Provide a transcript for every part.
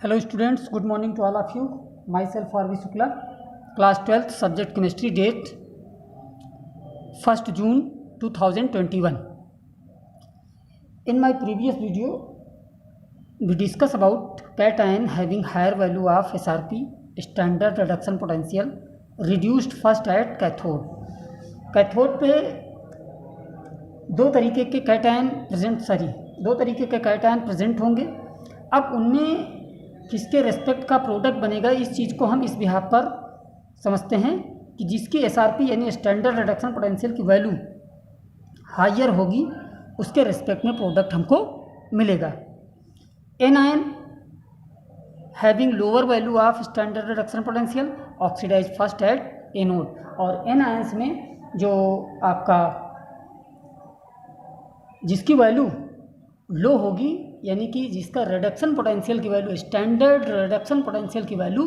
Hello students, good morning to all of you. Myself R.V. Shukla, class 12th, subject chemistry, date 1st June 2021. In my previous video, we discussed about cation having higher value of SRP, standard reduction potential, reduced first at cathode. Cathode पे दो तरीके के cation present होंगे। अब उनमें किसके respect का product बनेगा, इस चीज़ को हम इस बिहाफ पर समझते हैं कि जिसकी एसआरपी यानी स्टैंडर्ड रिडक्शन पोटेंशियल की वैल्यू हायर होगी उसके रेस्पेक्ट में प्रोडक्ट हमको मिलेगा। Anion having lower value of standard reduction potential oxidise first at anode, और एन आयंस में जो आपका जिसकी वैल्यू लो होगी यानी कि जिसका रिडक्शन पोटेंशियल की वैल्यू स्टैंडर्ड रिडक्शन पोटेंशियल की वैल्यू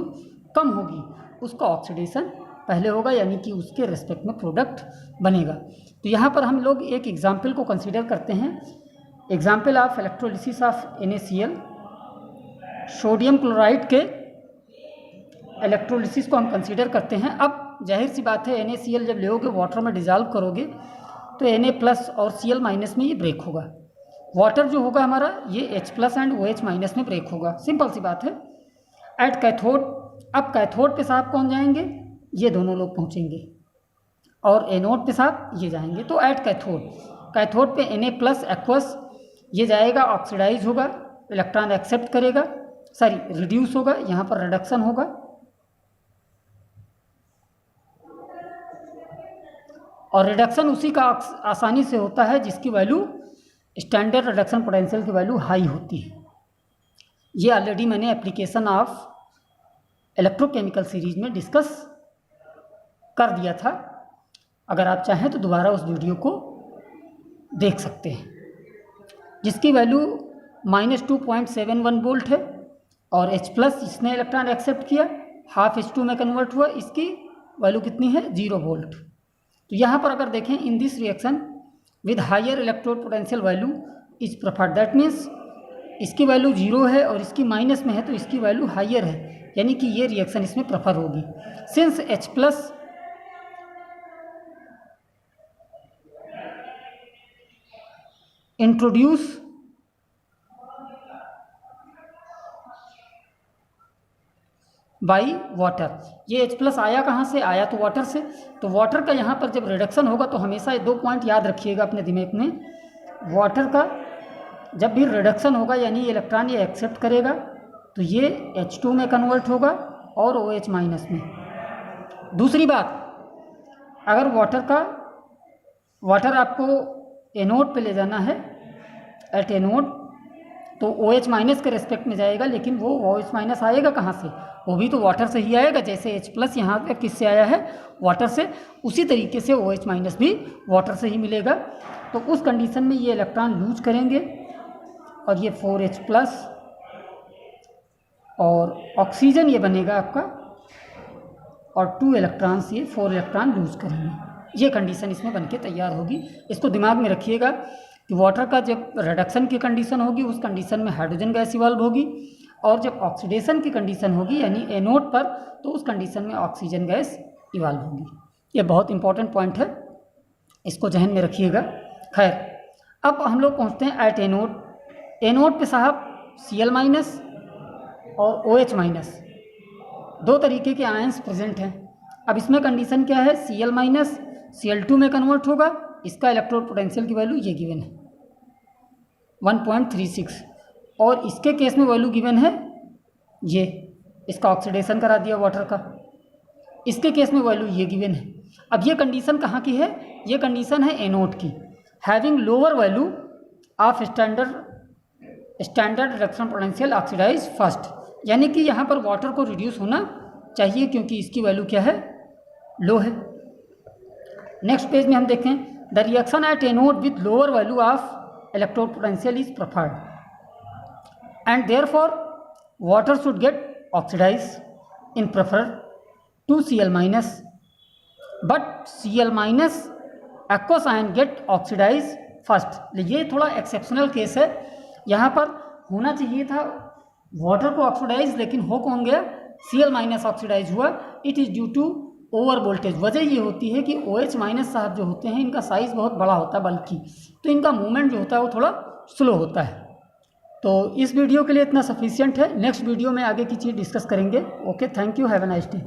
कम होगी उसका ऑक्सीडेशन पहले होगा, यानी कि उसके रेस्पेक्ट में प्रोडक्ट बनेगा। तो यहाँ पर हम लोग एक एग्जाम्पल को कंसीडर करते हैं। Example of electrolysis of NaCl, sodium chloride के इलेक्ट्रोलिसिस को हम कंसीडर करते हैं। अब जाहिर सी बात है NaCl जब लोगे वाटर में डिजॉल्व करोगे तो Na+ और Cl- में ये ब्रेक होगा। वाटर जो होगा हमारा ये H+ एंड OH- में ब्रेक होगा, सिंपल सी बात है। एट कैथोड, अब कैथोड पे साहब कौन जाएंगे, ये दोनों लोग पहुँचेंगे, और एनोड पे साहब ये जाएंगे। तो एट कैथोड पे Na+ एक्वस ये जाएगा, ऑक्सीडाइज होगा, इलेक्ट्रॉन एक्सेप्ट करेगा, रिड्यूस होगा, यहाँ पर रिडक्शन होगा। और रिडक्शन उसी का आसानी से होता है जिसकी वैल्यू स्टैंडर्ड रिडक्शन पोटेंशियल की वैल्यू हाई होती है। ये ऑलरेडी मैंने एप्लीकेशन ऑफ इलेक्ट्रोकेमिकल सीरीज में डिस्कस कर दिया था, अगर आप चाहें तो दोबारा उस वीडियो को देख सकते हैं। जिसकी वैल्यू -2.71 वोल्ट है और H+ इसने इलेक्ट्रॉन एक्सेप्ट किया, हाफ H2 में कन्वर्ट हुआ, इसकी वैल्यू कितनी है 0 वोल्ट। तो यहाँ पर अगर देखें in this reaction with higher electrode potential value is preferred, that means इसकी वैल्यू 0 है और इसकी माइनस में है तो इसकी वैल्यू हायर है, यानी कि ये रिएक्शन इसमें प्रेफर होगी। Since H+ introduce by water, ये H+ आया कहाँ से, आया तो वाटर से। तो वाटर का यहाँ पर जब रिडक्शन होगा तो हमेशा ये 2 पॉइंट याद रखिएगा अपने दिमाग में। वाटर का जब भी रिडक्शन होगा यानी ये इलेक्ट्रॉन ये एक्सेप्ट करेगा तो ये H2 में कन्वर्ट होगा और OH- में। दूसरी बात, अगर वाटर आपको एनोड पे ले जाना है एट एनोड तो OH- के रेस्पेक्ट में जाएगा, लेकिन वो OH- आएगा कहाँ से, वो भी तो वाटर से ही आएगा। जैसे H+ यहाँ पे किससे आया है, वाटर से, उसी तरीके से OH- भी वाटर से ही मिलेगा। तो उस कंडीशन में ये इलेक्ट्रॉन लूज करेंगे और ये 4H+ और ऑक्सीजन ये बनेगा आपका, और 2 इलेक्ट्रॉन्स ये 4 इलेक्ट्रॉन लूज करेंगे। ये कंडीशन इसमें बनके तैयार होगी। इसको दिमाग में रखिएगा कि वाटर का जब रिडक्शन की कंडीशन होगी उस कंडीशन में हाइड्रोजन गैस इवॉल्व होगी, और जब ऑक्सीडेशन की कंडीशन होगी यानी एनोड पर तो उस कंडीशन में ऑक्सीजन गैस इवॉल्व होगी। ये बहुत इंपॉर्टेंट पॉइंट है, इसको जहन में रखिएगा। खैर, अब हम लोग पहुंचते हैं एट एनोड। एनोड पे साहब Cl- और OH- दो तरीके के आयंस प्रेजेंट हैं। अब इसमें कंडीशन क्या है, Cl- Cl2 में कन्वर्ट होगा, इसका इलेक्ट्रोड पोटेंशियल की वैल्यू ये गिवन है 1.36, और इसके केस में वैल्यू गिवन है ये, इसका ऑक्सीडेशन करा दिया वाटर का, इसके केस में वैल्यू ये गिवन है। अब ये कंडीशन कहाँ की है, ये कंडीशन है एनोड की, having lower value of standard reduction potential oxidise first, यानी कि यहाँ पर वाटर को रिड्यूस होना चाहिए क्योंकि इसकी वैल्यू क्या है, लो है। नेक्स्ट पेज में हम देखें, the reaction at anode with lower value of electrode potential is preferred and therefore water should get oxidise in prefer to Cl-, but Cl- aqueous ion get oxidise first. ये थोड़ा exceptional case है, यहाँ पर होना चाहिए था water को oxidise, लेकिन हो कौन गया, Cl माइनस ऑक्सीडाइज हुआ। It is due to over voltage. वजह ये होती है कि OH माइनस साहब जो होते हैं इनका साइज़ बहुत बड़ा होता है बल्कि, तो इनका मूवमेंट जो होता है वो थोड़ा स्लो होता है। तो इस वीडियो के लिए इतना सफिशिएंट है। नेक्स्ट वीडियो में आगे की चीज़ डिस्कस करेंगे। Okay, thank you, have a nice day.